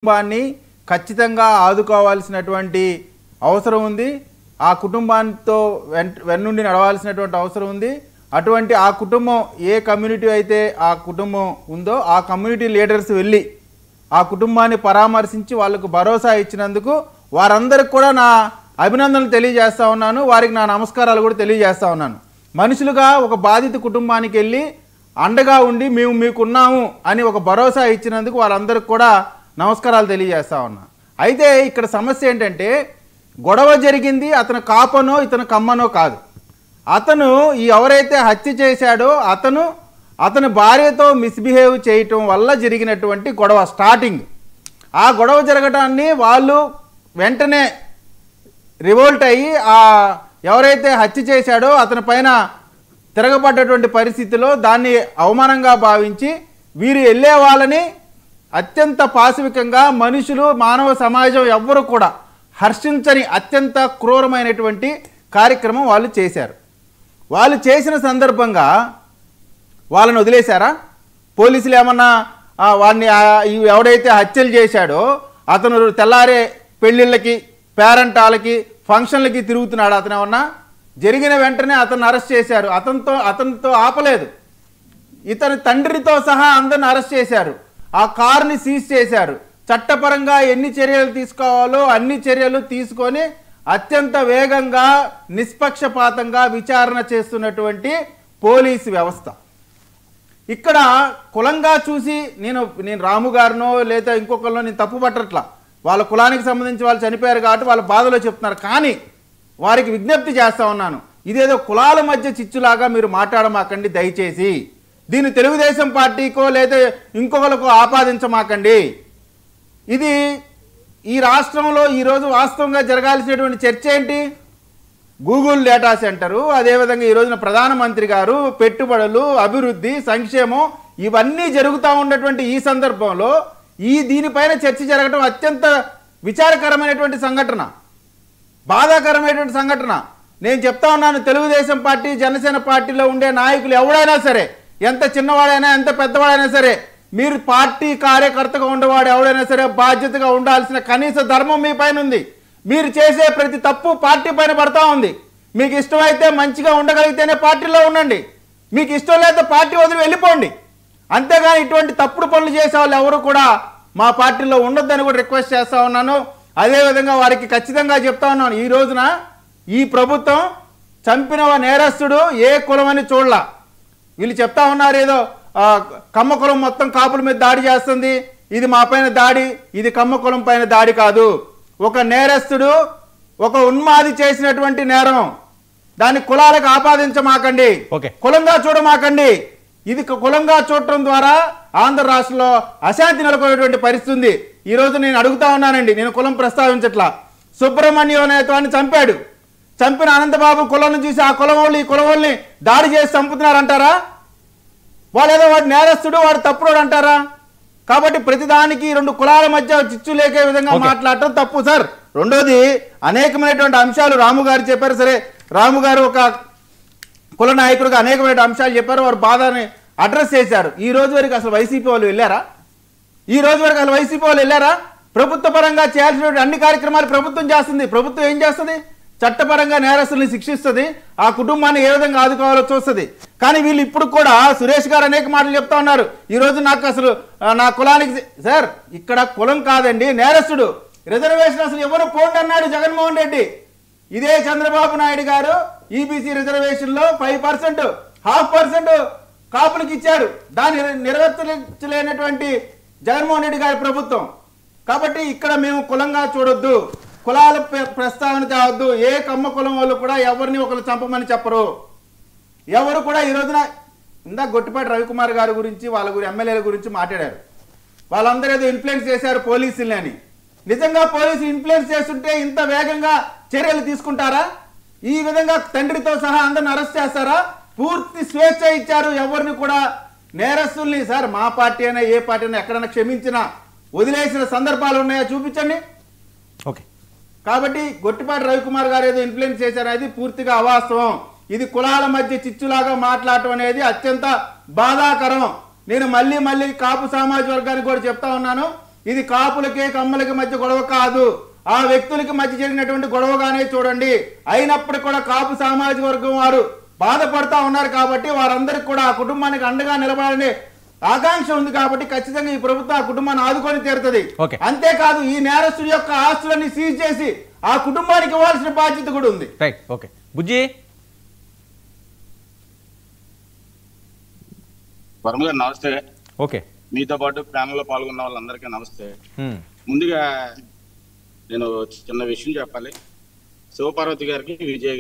కుటుంబాన్ని ఖచ్చితంగా ఆదుకోవాల్సినటువంటి అవసరం ఉంది. ఆ కుటుంబాంతో వెన్నుండి నడవాల్సినటువంటి అవసరం ఉంది. అటువంటి ఆ కుటుంబం ఏ కమ్యూనిటీ అయితే ఆ కుటుంబం ఉందో ఆ కమ్యూనిటీ లీడర్స్ వెళ్ళి ఆ కుటుంబాన్ని పరామర్శించి వాళ్ళకు భరోసా ఇచ్చినందుకు వారందరికి కూడా నా అభినందనలు తెలియజేస్తా ఉన్నాను. వారికి నా నమస్కారాలు కూడా తెలియజేస్తా ఉన్నాను. మనుషులుగా ఒక బాధిత కుటుంబానికి వెళ్ళి అండగా ఉండి మేము మీకున్నాము అని ఒక భరోసా ఇచ్చినందుకు వారందరికి కూడా నమస్కారాలు తెలియజేస్తా ఉన్నా. అయితే ఇక్కడ సమస్య ఏంటంటే గొడవ జరిగింది అతను కాపనో ఇతను కమ్మనో కాదు. అతను ఎవరైతే హత్య చేశాడో అతని భార్యతో మిస్బిహేవ్ చేయటం వల్ల జరిగినటువంటి గొడవ స్టార్టింగ్. ఆ గొడవ జరగటాన్ని వాళ్ళు వెంటనే రివోల్ట్ అయ్యి ఎవరైతే హత్య చేశాడో అతని పైన తిరగబడ్డటువంటి పరిస్థితిలో దాన్ని అవమానంగా భావించి వీరు వెళ్ళే వాళ్ళని అత్యంత పాశవికంగా మనుషులు మానవ సమాజం ఎవ్వరూ కూడా హర్షించని అత్యంత క్రూరమైనటువంటి కార్యక్రమం వాళ్ళు చేశారు. వాళ్ళు చేసిన సందర్భంగా వాళ్ళని వదిలేశారా? పోలీసులు ఏమన్నా వాడిని ఎవడైతే హత్యలు చేశాడో అతను తెల్లారే పెళ్ళిళ్ళకి పేరెంటాలకి ఫంక్షన్లకి తిరుగుతున్నాడు. అతను ఏమన్నా జరిగిన వెంటనే అతన్ని అరెస్ట్ చేశారు. అతనితో ఆపలేదు. ఇతని తండ్రితో సహా అందరిని అరెస్ట్ చేశారు. ఆ కారుని సీజ్ చేశారు. చట్టపరంగా ఎన్ని చర్యలు తీసుకోవాలో అన్ని చర్యలు తీసుకొని అత్యంత వేగంగా నిష్పక్షపాతంగా విచారణ చేస్తున్నటువంటి పోలీసు వ్యవస్థ. ఇక్కడ కులంగా చూసి నేను రాము గారినో లేదా ఇంకొకరినో నేను తప్పు పట్టట్లా. వాళ్ళ కులానికి సంబంధించి వాళ్ళు చనిపోయారు కాబట్టి వాళ్ళ బాధలో చెప్తున్నారు. కానీ వారికి విజ్ఞప్తి చేస్తా ఉన్నాను, ఇదేదో కులాల మధ్య చిచ్చులాగా మీరు మాట్లాడమాకండి దయచేసి. దీన్ని తెలుగుదేశం పార్టీకో లేదా ఇంకొకరికో ఆపాదించమాకండి. ఇది ఈ రాష్ట్రంలో ఈరోజు వాస్తవంగా జరగాల్సినటువంటి చర్చ ఏంటి? గూగుల్ డేటా సెంటరు, అదేవిధంగా ఈ రోజున ప్రధానమంత్రి గారు పెట్టుబడులు, అభివృద్ధి, సంక్షేమం ఇవన్నీ జరుగుతూ ఉన్నటువంటి ఈ సందర్భంలో దీనిపైన చర్చ జరగడం అత్యంత విచారకరమైనటువంటి సంఘటన, బాధాకరమైనటువంటి సంఘటన. నేను చెప్తా ఉన్నాను, తెలుగుదేశం పార్టీ జనసేన పార్టీలో ఉండే నాయకులు ఎవడైనా సరే, ఎంత చిన్నవాడైనా ఎంత పెద్దవాడైనా సరే, మీరు పార్టీ కార్యకర్తగా ఉండేవాడు ఎవడైనా సరే బాధ్యతగా ఉండాల్సిన కనీస ధర్మం మీ పైన ఉంది. మీరు చేసే ప్రతి తప్పు పార్టీ పైన పడతా ఉంది. మీకు ఇష్టమైతే మంచిగా ఉండగలిగితేనే పార్టీలో ఉండండి, మీకు ఇష్టం లేకపోతే పార్టీ వదిలి వెళ్ళిపోండి. అంతేగాని ఇటువంటి తప్పుడు పనులు చేసే వాళ్ళు ఎవరు కూడా మా పార్టీలో ఉండొద్దని కూడా రిక్వెస్ట్ చేస్తా ఉన్నాను. అదేవిధంగా వారికి ఖచ్చితంగా చెప్తా ఉన్నాను, ఈ రోజున ఈ ప్రభుత్వం చంపిన నేరస్తుడు ఏ కులమని చూడలా. వీళ్ళు చెప్తా ఉన్నారు ఏదో కమ్మ కులం మొత్తం కాపుల మీద దాడి చేస్తుంది, ఇది మా పైన దాడి, ఇది కమ్మ కులం పైన దాడి కాదు. ఒక నేరస్తుడు ఒక ఉన్మాది చేసినటువంటి నేరం, దాన్ని కులాలకు ఆపాదించమాకండి, కులంగా చూడమాకండి. ఇది కులంగా చూడటం ద్వారా ఆంధ్ర రాష్ట్రంలో అశాంతి నెలకొనేటువంటి పరిస్థితి ఉంది. ఈ రోజు నేను అడుగుతా ఉన్నానండి, నేను కులం ప్రస్తావించట్లా. సుబ్రహ్మణ్యం అనేవాడిని చంపాడు. చంపిన అనంతబాబు కులం చూసి ఆ కులం వాళ్ళు ఈ కులం వాళ్ళని దాడి చేసి చంపుతున్నారంటారా? వాళ్ళు ఏదో వాడు నేరస్తుడు వాడు తప్పుడు అంటారా? కాబట్టి ప్రతిదానికి రెండు కులాల మధ్య చిచ్చు లేకే విధంగా మాట్లాడటం తప్పు సార్. రెండోది, అనేకమైనటువంటి అంశాలు రాము గారు చెప్పారు. సరే, రాము గారు ఒక కుల నాయకుడిగా అనేకమైన అంశాలు చెప్పారు, వారు బాధని అడ్రస్ చేశారు. ఈ రోజు వరకు అసలు వైసీపీ వాళ్ళు వెళ్ళారా? ప్రభుత్వ పరంగా చేయాల్సినటువంటి అన్ని కార్యక్రమాలు ప్రభుత్వం చేస్తుంది. ప్రభుత్వం ఏం చేస్తుంది? చట్టపరంగా నేరస్తుల్ని శిక్షిస్తుంది, ఆ కుటుంబాన్ని ఏ విధంగా ఆదుకోవాలో చూస్తుంది. కానీ వీళ్ళు ఇప్పుడు కూడా సురేష్ గారు అనేక మాటలు చెప్తా ఉన్నారు. ఈ రోజు నాకు అసలు నా కులానికి సార్, ఇక్కడ కులం కాదండి, నేరస్తుడు. రిజర్వేషన్ అసలు ఎవరు పోండి అన్నాడు జగన్మోహన్ రెడ్డి. ఇదే చంద్రబాబు నాయుడు గారు ఈబీసీ రిజర్వేషన్ లో 5%, 0.5% కాపులకు ఇచ్చారు. దాన్ని నెరవేర్చలేనటువంటి జగన్మోహన్ రెడ్డి గారి ప్రభుత్వం. కాబట్టి ఇక్కడ మేము కులంగా చూడొద్దు, కులాల ప్రస్తావన తేవద్దు. ఏ కమ్మ కులం వాళ్ళు కూడా ఎవరిని ఒకరు చంపమని చెప్పరు. ఎవరు కూడా ఈ రోజున ఇందాక గొట్టిపాటి రవికుమార్ గారి గురించి వాళ్ళ ఎమ్మెల్యేల గురించి మాట్లాడారు. వాళ్ళందరూ ఏదో ఇన్ఫ్లుయెన్స్ చేశారు పోలీసుల్ని అని. నిజంగా పోలీసులు ఇన్ఫ్లుయెన్స్ చేస్తుంటే ఇంత వేగంగా చర్యలు తీసుకుంటారా? ఈ విధంగా తండ్రితో సహా అందరిని అరెస్ట్ చేస్తారా? పూర్తి స్వేచ్ఛ ఇచ్చారు. ఎవరిని కూడా నేరస్తుల్ని సార్ మా పార్టీ అయినా ఏ పార్టీ అయినా ఎక్కడైనా క్షమించినా వదిలేసిన సందర్భాలు ఉన్నాయా చూపించండి. ఓకే, కాబట్టి గొట్టిపాటి రవికుమార్ గారు ఏదో ఇన్ఫ్లుయెన్స్ చేశారనేది పూర్తిగా అవాస్తవం. ఇది కులాల మధ్య చిచ్చులాగా మాట్లాడటం అనేది అత్యంత బాధాకరం. నేను మళ్ళీ కాపు సామాజిక వర్గానికి కూడా చెప్తా ఉన్నాను, ఇది కాపులకి కమ్మలకి మధ్య గొడవ కాదు, ఆ వ్యక్తులకి మధ్య జరిగినటువంటి గొడవగానే చూడండి. అయినప్పటికీ కూడా కాపు సామాజిక వర్గం వారు బాధపడతా ఉన్నారు కాబట్టి వారందరికి కూడా ఆ కుటుంబానికి అండగా నిలబడాలనే ఆకాంక్ష ఉంది కాబట్టి ఖచ్చితంగా ఈ ప్రభుత్వం ఆ కుటుంబాన్ని ఆదుకొని తీరుతుంది. అంతేకాదు ఈ నేరస్తుడి యొక్క ఆస్తులన్నీ సీజ్ చేసి ఆ కుటుంబానికి ఇవ్వాల్సిన బాధ్యత కూడా ఉంది. Right, okay. బుజ్జి వర్మ గారు నమస్తే. ఓకే, మీతో పాటు ప్యానల్ లో పాల్గొన్న వాళ్ళందరికీ నమస్తే. ముందుగా నేను చిన్న విషయం చెప్పాలి. శివపార్వతి గారికి, విజయ్